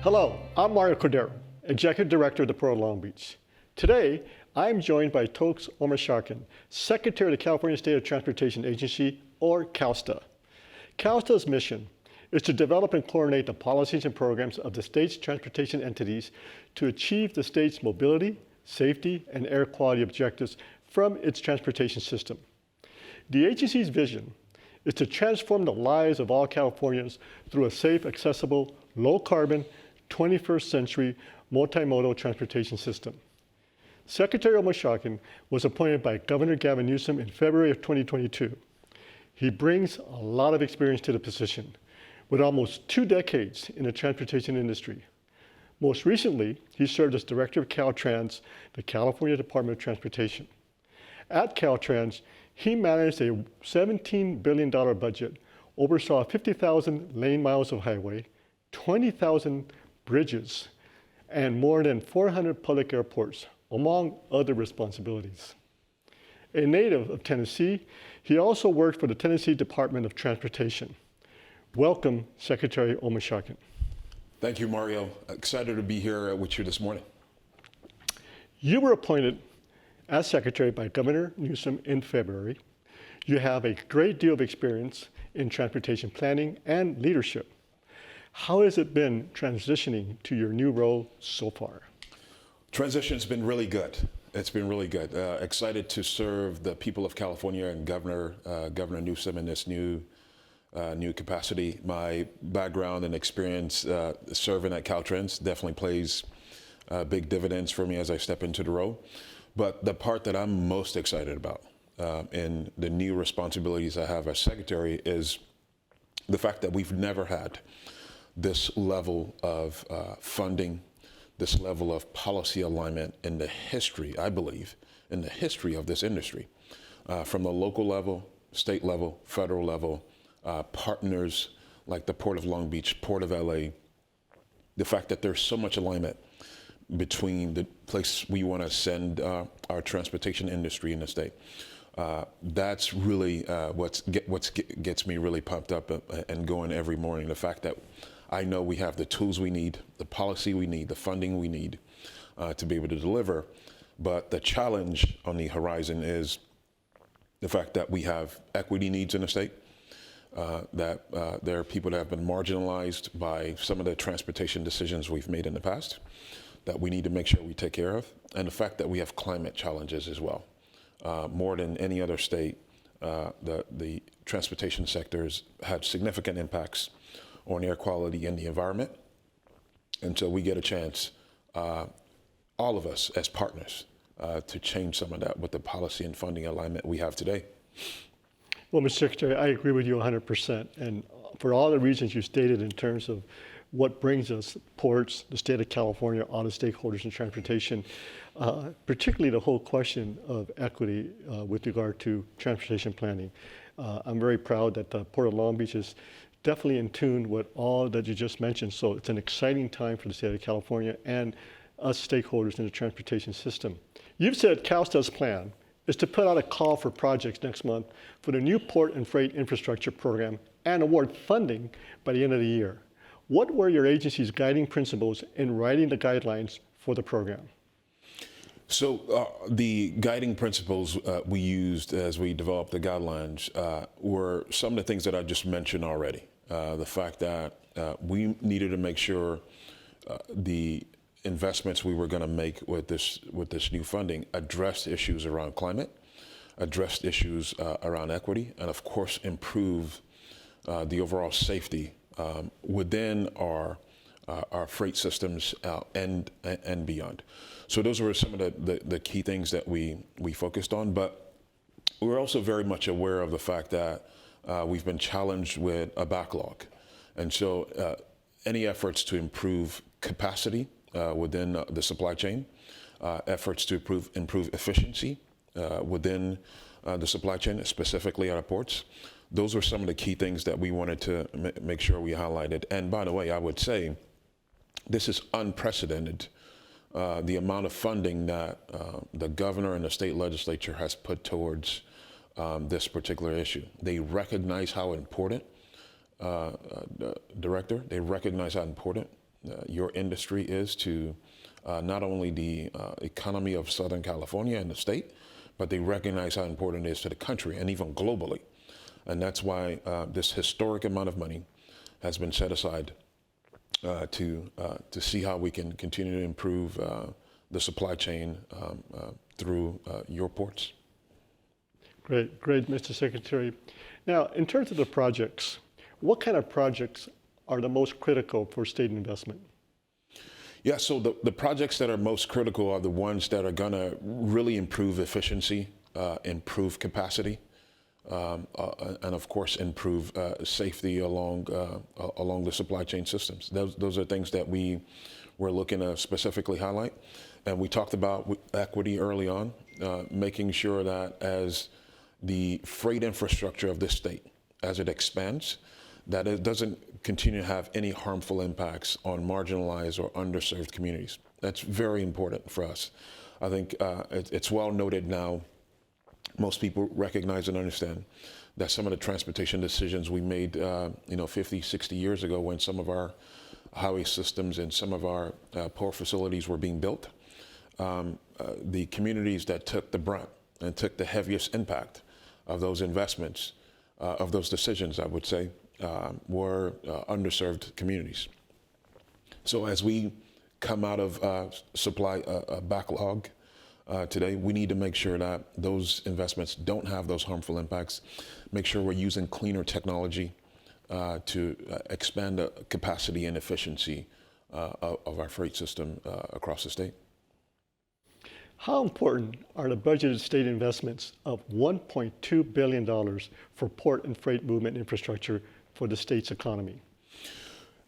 Hello, I'm Mario Cordero, Executive Director of the Port of Long Beach. Today, I'm joined by Toks Omishakin, Secretary of the California State Transportation Agency, or CalSTA. CalSTA's mission is to develop and coordinate the policies and programs of the state's transportation entities to achieve the state's mobility, safety, and air quality objectives from its transportation system. The agency's vision is to transform the lives of all Californians through a safe, accessible, low-carbon, 21st century multimodal transportation system. Secretary Omishakin was appointed by Governor Gavin Newsom in February of 2022. He brings a lot of experience to the position, with almost 2 decades in the transportation industry. Most recently, he served as Director of Caltrans, the California Department of Transportation. At Caltrans, he managed a $17 billion budget, oversaw 50,000 lane miles of highway, 20,000 bridges, and more than 400 public airports, among other responsibilities. A native of Tennessee, he also worked for the Tennessee Department of Transportation. Welcome, Secretary Omishakin. Thank you, Mario. Excited to be here with you this morning. You were appointed as Secretary by Governor Newsom in February. You have a great deal of experience in transportation planning and leadership. How has it been transitioning to your new role so far? Transition's been really good. It's been really good. Excited to serve the people of California and Governor Newsom in this new capacity. My background and experience serving at Caltrans definitely plays big dividends for me as I step into the role. But the part that I'm most excited about in the new responsibilities I have as Secretary is the fact that we've never had this level of funding, this level of policy alignment in the history, I believe, in the history of this industry, from the local level, state level, federal level, partners like the Port of Long Beach, Port of LA, the fact that there's so much alignment between the place we want to send our transportation industry in the state. That's really what gets me really pumped up and going every morning. The fact that I know we have the tools we need, the policy we need, the funding we need to be able to deliver. But the challenge on the horizon is the fact that we have equity needs in the state, that there are people that have been marginalized by some of the transportation decisions we've made in the past that we need to make sure we take care of, and the fact that we have climate challenges as well. More than any other state, the transportation sectors had significant impacts on air quality and the environment. And so we get a chance, all of us as partners, to change some of that with the policy and funding alignment we have today. Well, Mr. Secretary, I agree with you 100%. And for all the reasons you stated in terms of what brings us, ports, the state of California, all the stakeholders in transportation, particularly the whole question of equity with regard to transportation planning. I'm very proud that the Port of Long Beach is definitely in tune with all that you just mentioned. So it's an exciting time for the state of California and us stakeholders in the transportation system. You've said CalSTA's plan is to put out a call for projects next month for the new port and freight infrastructure program and award funding by the end of the year. What were your agency's guiding principles in writing the guidelines for the program? So the guiding principles we used as we developed the guidelines were some of the things that I just mentioned already. The fact that we needed to make sure the investments we were going to make with this new funding addressed issues around climate, addressed issues around equity, and of course improve the overall safety within our freight systems and beyond. So those were some of the key things that we focused on, but we're also very much aware of the fact that we've been challenged with a backlog. And so any efforts to improve capacity within the supply chain, efforts to improve efficiency within the supply chain, specifically at our ports, those are some of the key things that we wanted to make sure we highlighted. And by the way, I would say this is unprecedented, the amount of funding that the governor and the state legislature has put towards this particular issue. They recognize how important, Director, they recognize how important your industry is to not only the economy of Southern California and the state, but they recognize how important it is to the country and even globally. And that's why this historic amount of money has been set aside to see how we can continue to improve the supply chain through your ports. Great, Mr. Secretary. Now, in terms of the projects, what kind of projects are the most critical for state investment? Yeah, so the projects that are most critical are the ones that are going to really improve efficiency, improve capacity, and of course improve safety along the supply chain systems. Those are things that we're looking to specifically highlight. And we talked about equity early on, making sure that as the freight infrastructure of this state, as it expands, that it doesn't continue to have any harmful impacts on marginalized or underserved communities. That's very important for us. I think it's well noted now, most people recognize and understand that some of the transportation decisions we made 50, 60 years ago when some of our highway systems and some of our port facilities were being built, the communities that took the brunt and took the heaviest impact of those investments, of those decisions, I would say, were underserved communities. So as we come out of supply backlog today, we need to make sure that those investments don't have those harmful impacts, make sure we're using cleaner technology to expand the capacity and efficiency of our freight system across the state. How important are the budgeted state investments of $1.2 billion for port and freight movement infrastructure for the state's economy?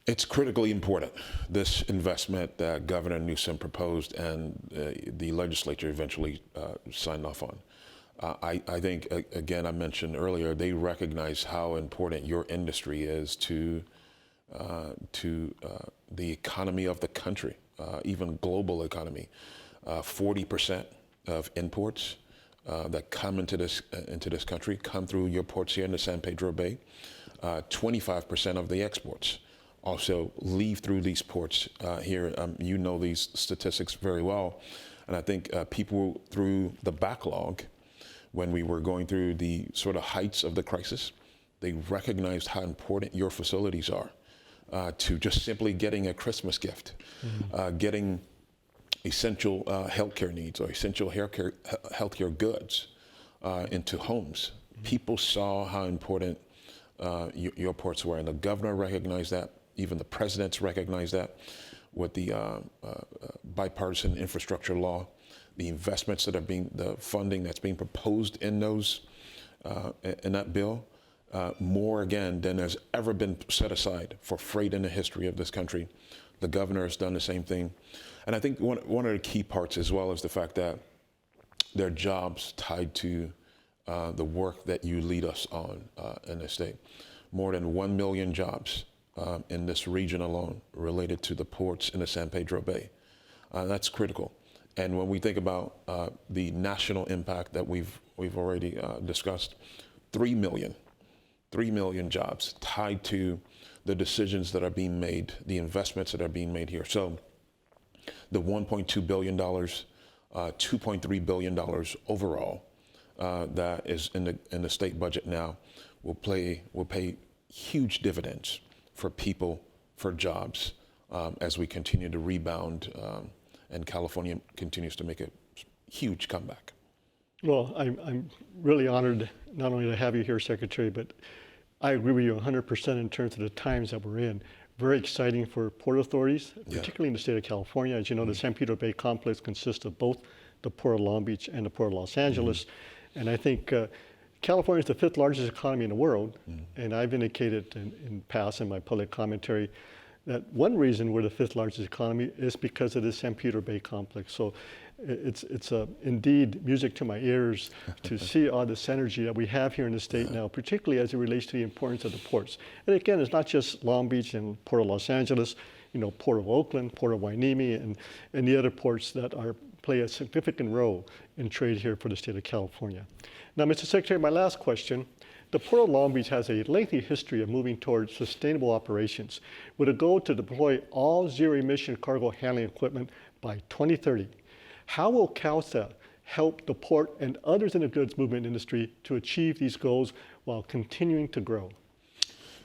It's critically important, this investment that Governor Newsom proposed and the legislature eventually signed off on. I think, again, I mentioned earlier, they recognize how important your industry is to the economy of the country, even global economy. 40% of imports that come into this country come through your ports here in the San Pedro Bay. 25% of the exports also leave through these ports here. You know these statistics very well. And I think people through the backlog, when we were going through the sort of heights of the crisis, they recognized how important your facilities are to just simply getting a Christmas gift, getting essential healthcare needs or essential healthcare goods into homes. People saw how important your ports were, and the governor recognized that. Even the presidents recognized that with the bipartisan infrastructure law, the investments that are the funding that's being proposed in that bill, more again than has ever been set aside for freight in the history of this country. The governor has done the same thing. And I think one of the key parts as well is the fact that there are jobs tied to the work that you lead us on in the state. More than 1 million jobs in this region alone related to the ports in the San Pedro Bay. That's critical. And when we think about the national impact that we've already discussed, 3 million jobs tied to the decisions that are being made, the investments that are being made here. So the $1.2 billion, $2.3 billion overall that is in the state budget now will pay huge dividends for people, for jobs, as we continue to rebound and California continues to make a huge comeback. Well, I'm really honored not only to have you here, Secretary, but I agree with you 100% in terms of the times that we're in. Very exciting for port authorities, particularly in the state of California. As you know, the San Pedro Bay complex consists of both the Port of Long Beach and the Port of Los Angeles. And I think California is the 5th largest economy in the world. And I've indicated in past in my public commentary that one reason we're the 5th largest economy is because of the San Pedro Bay complex. So it's indeed music to my ears to see all this energy that we have here in the state now, particularly as it relates to the importance of the ports. And again, it's not just Long Beach and Port of Los Angeles, Port of Oakland, Port of Hueneme, and the other ports that play a significant role in trade here for the state of California. Now, Mr. Secretary, my last question, the Port of Long Beach has a lengthy history of moving towards sustainable operations with a goal to deploy all zero-emission cargo handling equipment by 2030. How will CalSTA help the port and others in the goods movement industry to achieve these goals while continuing to grow?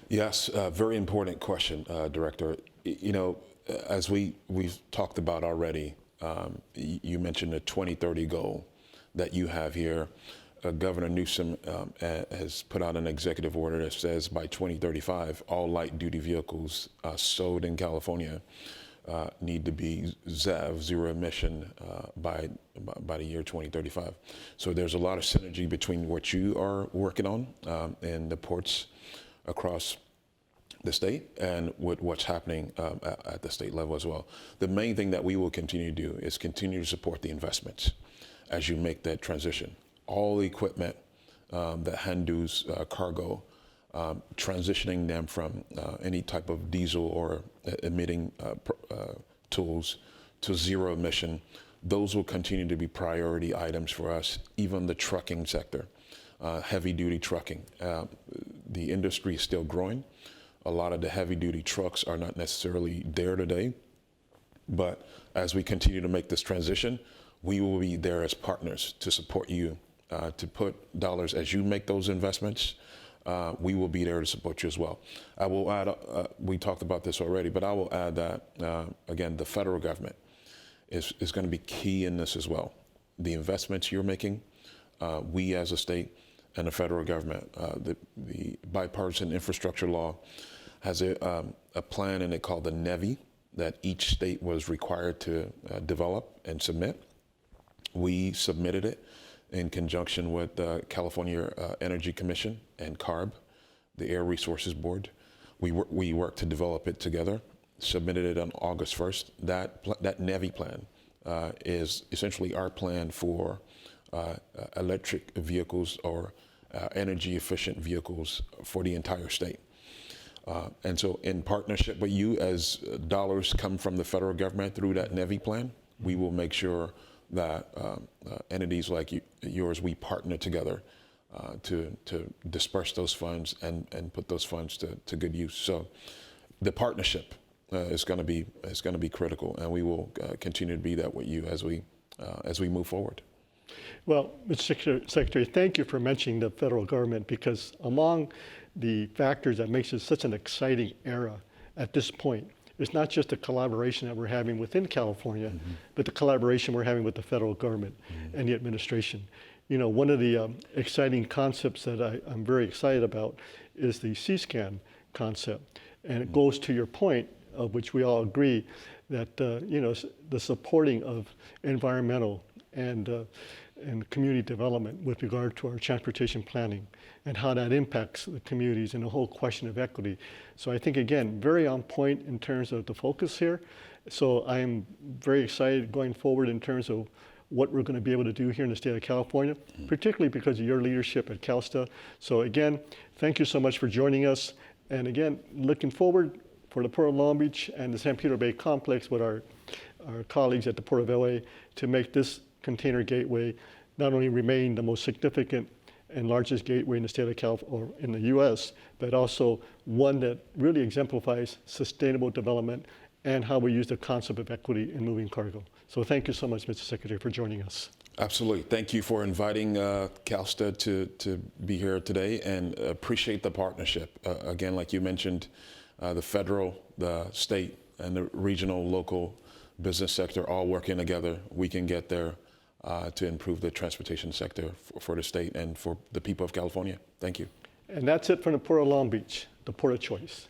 Yes, very important question, Director. You know, as we've talked about already, you mentioned the 2030 goal that you have here. Governor Newsom has put out an executive order that says by 2035, all light duty vehicles sold in California need to be ZEV, zero emission, by the year 2035. So there's a lot of synergy between what you are working on in the ports across the state and with what's happening at the state level as well. The main thing that we will continue to do is continue to support the investments as you make that transition. All the equipment that handles cargo, transitioning them from any type of diesel or emitting tools to zero emission, those will continue to be priority items for us, even the trucking sector, heavy duty trucking. The industry is still growing. A lot of the heavy duty trucks are not necessarily there today, but as we continue to make this transition, we will be there as partners to support you, to put dollars as you make those investments. We will be there to support you as well. I will add, we talked about this already, but I will add that, again, the federal government is going to be key in this as well. The investments you're making, we as a state and the federal government, the bipartisan infrastructure law has a plan in it called the NEVI that each state was required to develop and submit. We submitted it in conjunction with the California Energy Commission and CARB, the Air Resources Board. We worked to develop it together, submitted it on August 1st. That NEVI plan is essentially our plan for electric vehicles or energy efficient vehicles for the entire state. And so in partnership with you, as dollars come from the federal government through that NEVI plan, we will make sure that entities like yours, we partner together to disperse those funds and put those funds to good use. So the partnership is going to be critical, and we will continue to be that with you as we move forward. Well, Mr. Secretary, thank you for mentioning the federal government, because among the factors that makes it such an exciting era at this point, it's not just the collaboration that we're having within California, but the collaboration we're having with the federal government and the administration. You know, one of the exciting concepts that I'm very excited about is the C-SCAN concept. And it goes to your point, of which we all agree, that you know, the supporting of environmental and community development with regard to our transportation planning and how that impacts the communities and the whole question of equity. So I think, again, very on point in terms of the focus here. So I am very excited going forward in terms of what we're going to be able to do here in the state of California, particularly because of your leadership at CalSTA. So again, thank you so much for joining us. And again, looking forward for the Port of Long Beach and the San Pedro Bay complex with our colleagues at the Port of LA to make this container gateway not only remain the most significant and largest gateway in the state of California or in the US, but also one that really exemplifies sustainable development and how we use the concept of equity in moving cargo. So thank you so much, Mr. Secretary, for joining us. Absolutely. Thank you for inviting CalSTA to be here today, and appreciate the partnership. Again, like you mentioned, the federal, the state, and the regional, local business sector all working together. We can get there to improve the transportation sector for the state and for the people of California. Thank you. And that's it from the Port of Long Beach, the Port of Choice.